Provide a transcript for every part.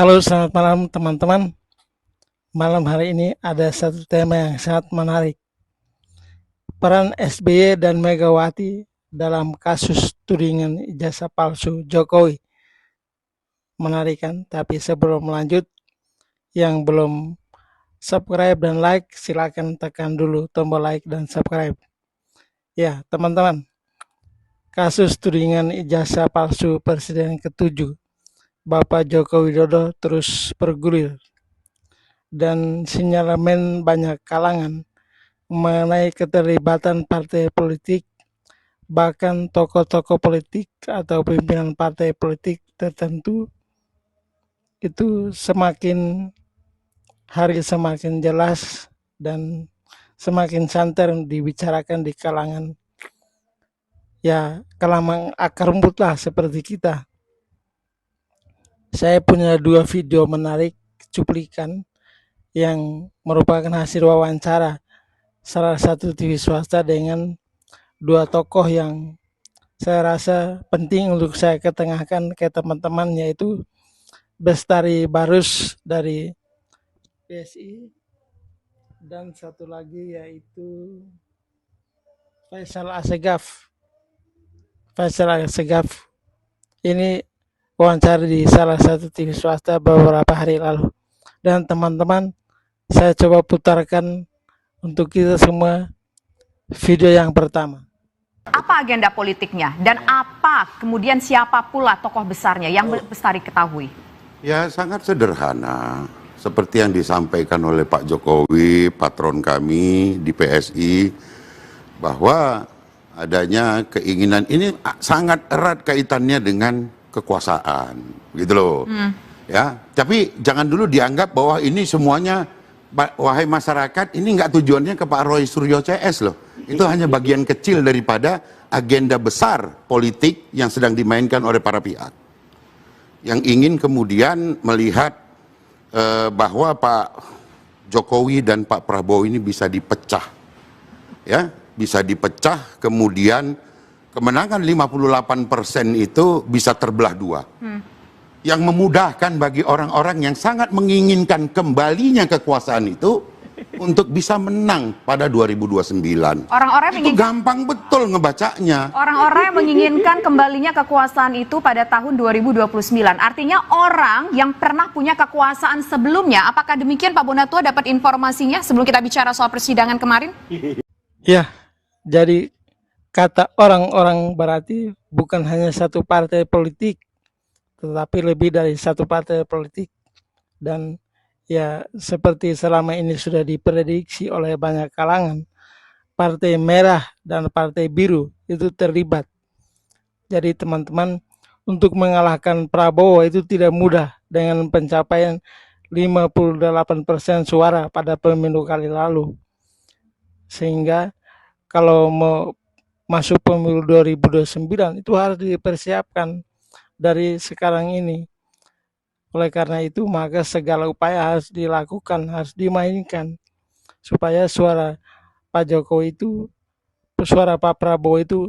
Halo, selamat malam teman-teman. Malam hari ini ada satu tema yang sangat menarik. Peran SBY dan Megawati dalam kasus tudingan ijazah palsu Jokowi. Menarik kan? Tapi sebelum lanjut, yang belum subscribe dan like, silakan tekan dulu tombol like dan subscribe. Ya, teman-teman. Kasus tudingan ijazah palsu Presiden ke-7 Bapak Joko Widodo terus bergulir dan sinyalemen banyak kalangan mengenai keterlibatan partai politik, bahkan tokoh-tokoh politik atau pimpinan partai politik tertentu itu semakin hari semakin jelas dan semakin santer dibicarakan di kalangan kalangan akar rumput lah seperti kita. Saya punya dua video menarik cuplikan yang merupakan hasil wawancara salah satu TV swasta dengan dua tokoh yang saya rasa penting untuk saya ketengahkan ke teman-teman, yaitu Bestari Barus dari PSI dan satu lagi yaitu Faisal Assegaf. Faisal Assegaf ini wawancara di salah satu TV swasta beberapa hari lalu. Dan teman-teman, saya coba putarkan untuk kita semua video yang pertama. Apa agenda politiknya dan apa kemudian siapa pula tokoh besarnya yang Bestari ketahui? Ya sangat sederhana, seperti yang disampaikan oleh Pak Jokowi, patron kami di PSI, bahwa adanya keinginan ini sangat erat kaitannya dengan kekuasaan, gitu loh. Ya, tapi jangan dulu dianggap bahwa ini semuanya, wahai masyarakat, ini nggak tujuannya ke Pak Roy Suryo CS loh. Itu hanya bagian kecil daripada agenda besar politik yang sedang dimainkan oleh para pihak. Yang ingin kemudian melihat bahwa Pak Jokowi dan Pak Prabowo ini bisa dipecah. Ya, bisa dipecah, kemudian kemenangan 58% itu bisa terbelah dua. Yang memudahkan bagi orang-orang yang sangat menginginkan kembalinya kekuasaan itu untuk bisa menang pada 2029. Itu gampang betul ngebacanya. Orang-orang yang menginginkan kembalinya kekuasaan itu pada tahun 2029. Artinya orang yang pernah punya kekuasaan sebelumnya. Apakah demikian Pak Bonatua dapat informasinya sebelum kita bicara soal persidangan kemarin? Ya, jadi kata orang-orang berarti bukan hanya satu partai politik, tetapi lebih dari satu partai politik. Dan ya seperti selama ini sudah diprediksi oleh banyak kalangan, partai merah dan partai biru itu terlibat. Jadi teman-teman, untuk mengalahkan Prabowo itu tidak mudah dengan pencapaian 58% suara pada pemilu kali lalu. Sehingga kalau mau masuk pemilu 2029 itu harus dipersiapkan dari sekarang ini. Oleh karena itu, maka segala upaya harus dilakukan, harus dimainkan supaya suara Pak Jokowi itu, suara Pak Prabowo itu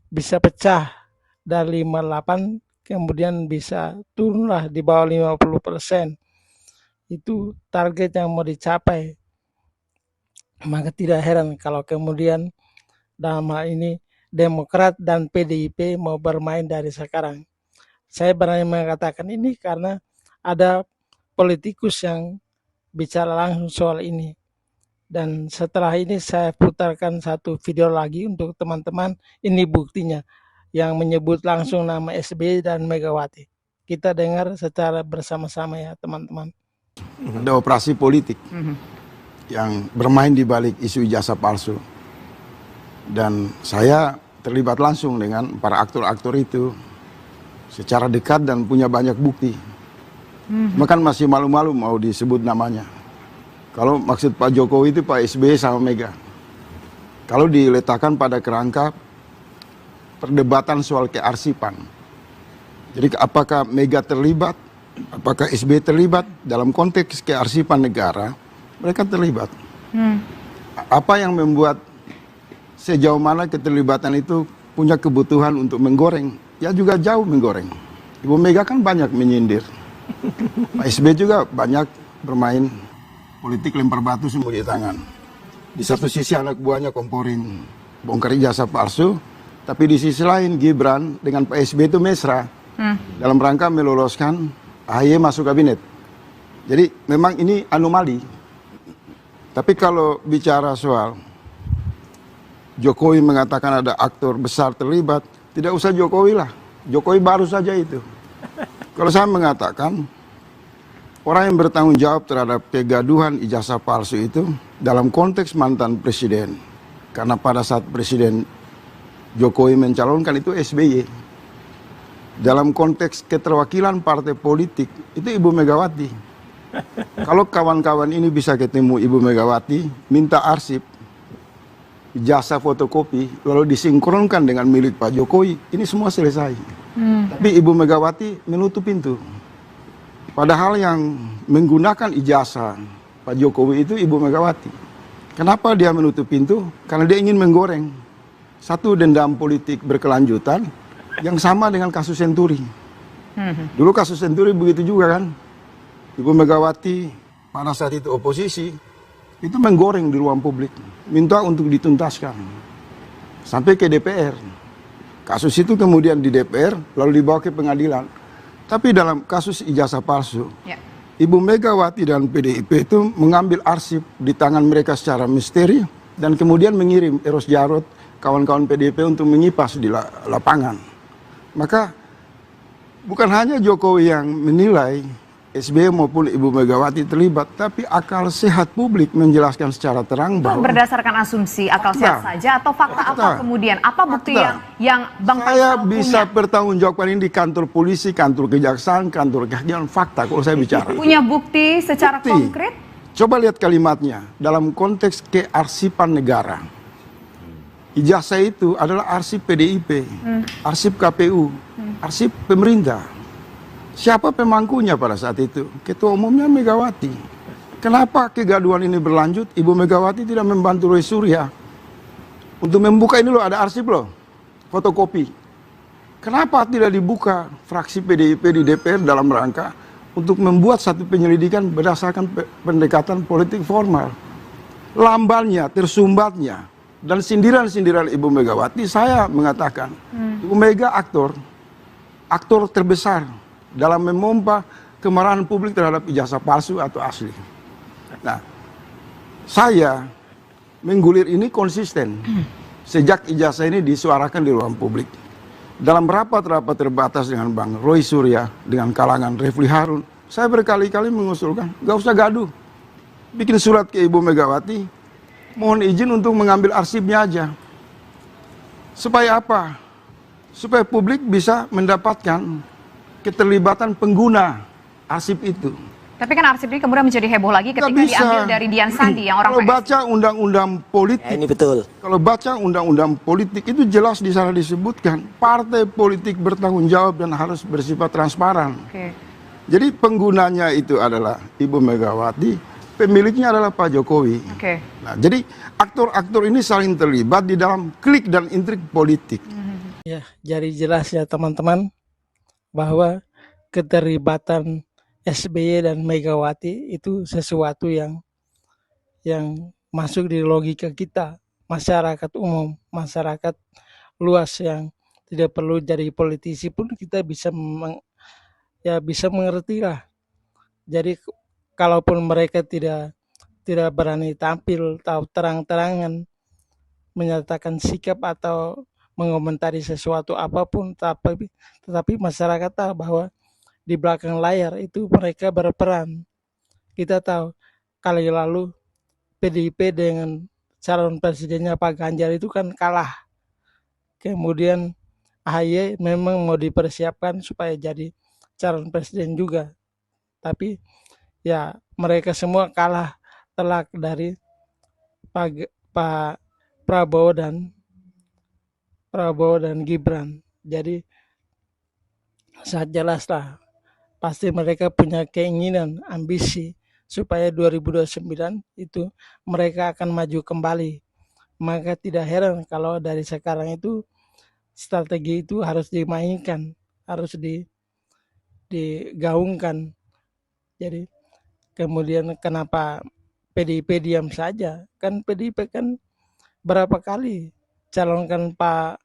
bisa pecah dari 58 kemudian bisa turunlah di bawah 50%. Itu target yang mau dicapai. Maka tidak heran kalau kemudian dalam hal ini Demokrat dan PDIP mau bermain dari sekarang. Saya berani mengatakan ini karena ada politikus yang bicara langsung soal ini. Dan setelah ini saya putarkan satu video lagi untuk teman-teman. Ini buktinya yang menyebut langsung nama SBY dan Megawati. Kita dengar secara bersama-sama ya teman-teman. Ada operasi politik yang bermain di balik isu ijazah palsu. Dan saya terlibat langsung dengan para aktor-aktor itu secara dekat dan punya banyak bukti. Makan masih malu-malu mau disebut namanya. Kalau maksud Pak Jokowi itu Pak SBY sama Mega. Kalau diletakkan pada kerangka perdebatan soal kearsipan. Jadi apakah Mega terlibat, apakah SBY terlibat dalam konteks kearsipan negara, mereka terlibat. Apa yang membuat sejauh mana keterlibatan itu punya kebutuhan untuk menggoreng? Ya juga jauh menggoreng. Ibu Mega kan banyak menyindir. Pak SBY juga banyak bermain politik lempar batu sembunyi tangan. Di satu sisi anak buahnya komporin, bongkar ijazah palsu, tapi di sisi lain Gibran dengan Pak SBY itu mesra dalam rangka meloloskan AHY masuk kabinet. Jadi memang ini anomali. Tapi kalau bicara soal Jokowi mengatakan ada aktor besar terlibat, tidak usah Jokowi lah. Jokowi baru saja itu. Kalau saya mengatakan orang yang bertanggung jawab terhadap kegaduhan ijazah palsu itu dalam konteks mantan presiden. Karena pada saat Presiden Jokowi mencalonkan itu SBY. Dalam konteks keterwakilan partai politik itu Ibu Megawati. Kalau kawan-kawan ini bisa ketemu Ibu Megawati, minta arsip, jasa fotokopi, lalu disinkronkan dengan milik Pak Jokowi, ini semua selesai. Tapi Ibu Megawati menutup pintu. Padahal yang menggunakan ijazah Pak Jokowi itu Ibu Megawati. Kenapa dia menutup pintu? Karena dia ingin menggoreng satu dendam politik berkelanjutan yang sama dengan kasus Senturi. Dulu kasus Senturi begitu juga kan. Ibu Megawati pada saat itu oposisi, itu menggoreng di ruang publik, minta untuk dituntaskan. Sampai ke DPR. Kasus itu kemudian di DPR, lalu dibawa ke pengadilan. Tapi dalam kasus ijazah palsu, Ibu Megawati dan PDIP itu mengambil arsip di tangan mereka secara misteri, dan kemudian mengirim Eros Jarot, kawan-kawan PDIP untuk mengipas di lapangan. Maka bukan hanya Jokowi yang menilai SBY maupun Ibu Megawati terlibat, tapi akal sehat publik menjelaskan secara terang Itu bahwa berdasarkan asumsi akal sehat saja atau fakta apa kemudian? Apa bukti yang Bang saya Faisal bisa punya? pertanggungjawabkan ini di kantor polisi, kantor kejaksaan, kantor kehakiman, fakta kalau saya bicara. Punya bukti secara Bukti. konkret? Coba lihat kalimatnya dalam konteks kearsipan negara. Ijazah itu adalah arsip PDIP, arsip KPU, arsip pemerintah. Siapa pemangkunya pada saat itu? Ketua umumnya Megawati. Kenapa kegaduhan ini berlanjut? Ibu Megawati tidak membantu Roy Surya untuk membuka ini loh, ada arsip loh, fotokopi. Kenapa tidak dibuka fraksi PDIP di DPR dalam rangka untuk membuat satu penyelidikan berdasarkan pendekatan politik formal? Lambannya, tersumbatnya, dan sindiran-sindiran Ibu Megawati, saya mengatakan, Ibu Mega aktor terbesar dalam memompa kemarahan publik terhadap ijazah palsu atau asli. Nah, saya menggulir ini konsisten sejak ijazah ini disuarakan di ruang publik. Dalam rapat-rapat terbatas dengan Bang Roy Surya, dengan kalangan Refli Harun, saya berkali-kali mengusulkan, gak usah gaduh. Bikin surat ke Ibu Megawati, mohon izin untuk mengambil arsipnya aja. Supaya apa? Supaya publik bisa mendapatkan keterlibatan pengguna arsip itu. Tapi kan arsip ini kemudian menjadi heboh lagi ketika diambil dari Dian Sandi yang orang Kalau PSI. baca undang-undang politik, ini betul. Kalau baca undang-undang politik itu jelas di sana disebutkan partai politik bertanggung jawab dan harus bersifat transparan. Jadi penggunanya itu adalah Ibu Megawati, pemiliknya adalah Pak Jokowi. Nah, jadi aktor-aktor ini saling terlibat di dalam klik dan intrik politik. Ya, jadi jelas ya teman-teman bahwa keterlibatan SBY dan Megawati itu sesuatu yang masuk di logika kita, masyarakat umum, masyarakat luas yang tidak perlu jadi politisi pun kita bisa bisa mengerti lah. Jadi kalaupun mereka tidak berani tampil atau terang-terangan menyatakan sikap atau mengomentari sesuatu apapun, tetapi masyarakat tahu bahwa di belakang layar itu mereka berperan. Kita tahu kali lalu PDIP dengan calon presidennya Pak Ganjar itu kan kalah. Kemudian AHY memang mau dipersiapkan supaya jadi calon presiden juga. Tapi ya mereka semua kalah telak dari Pak Prabowo dan Gibran. Jadi sangat jelas lah, pasti mereka punya keinginan, ambisi supaya 2029 itu mereka akan maju kembali. Maka tidak heran kalau dari sekarang itu strategi itu harus dimainkan, harus digaungkan Jadi kemudian kenapa PDIP diam saja? Kan PDIP kan berapa kali calonkan Pak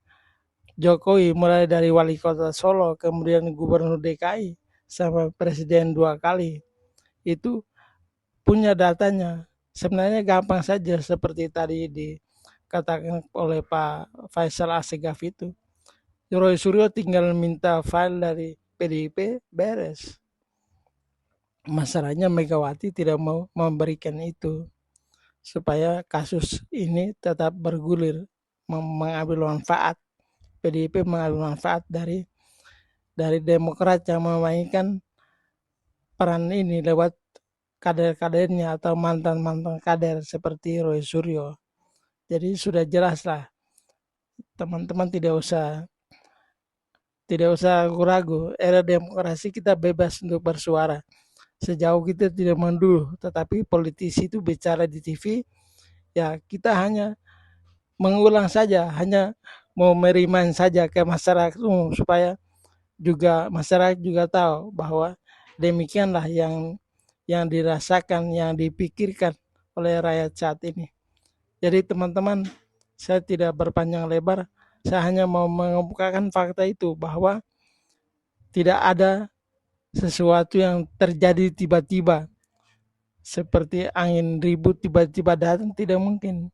Jokowi, mulai dari wali kota Solo, kemudian gubernur DKI, sama presiden 2 kali. Itu punya datanya. Sebenarnya gampang saja seperti tadi dikatakan oleh Pak Faisal Assegaf itu. Roy Suryo tinggal minta file dari PDIP, beres. Masalahnya Megawati tidak mau memberikan itu supaya kasus ini tetap bergulir, mengambil manfaat. PDIP mengambil manfaat dari Demokrat yang memainkan peran ini lewat kader-kadernya atau mantan-mantan kader seperti Roy Suryo. Jadi sudah jelas lah, teman-teman tidak usah ragu. Era demokrasi kita bebas untuk bersuara. Sejauh kita tidak menduduh, tetapi politisi itu bicara di TV, ya kita hanya mengulang saja, hanya mau merimain saja ke masyarakat umum supaya juga masyarakat juga tahu bahwa demikianlah yang dirasakan, yang dipikirkan oleh rakyat saat ini. Jadi teman-teman, saya tidak berpanjang lebar, saya hanya mau mengemukakan fakta itu bahwa tidak ada sesuatu yang terjadi tiba-tiba seperti angin ribut tiba-tiba datang, tidak mungkin.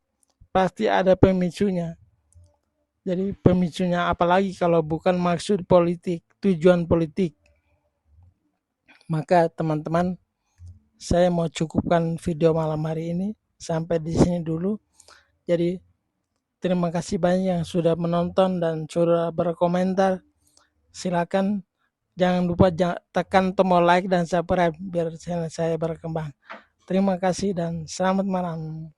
Pasti ada pemicunya. Jadi pemicunya apalagi kalau bukan maksud politik, tujuan politik. Maka teman-teman, saya mau cukupkan video malam hari ini sampai di sini dulu. Jadi terima kasih banyak yang sudah menonton dan sudah berkomentar. Silakan jangan lupa tekan tombol like dan subscribe biar channel saya berkembang. Terima kasih dan selamat malam.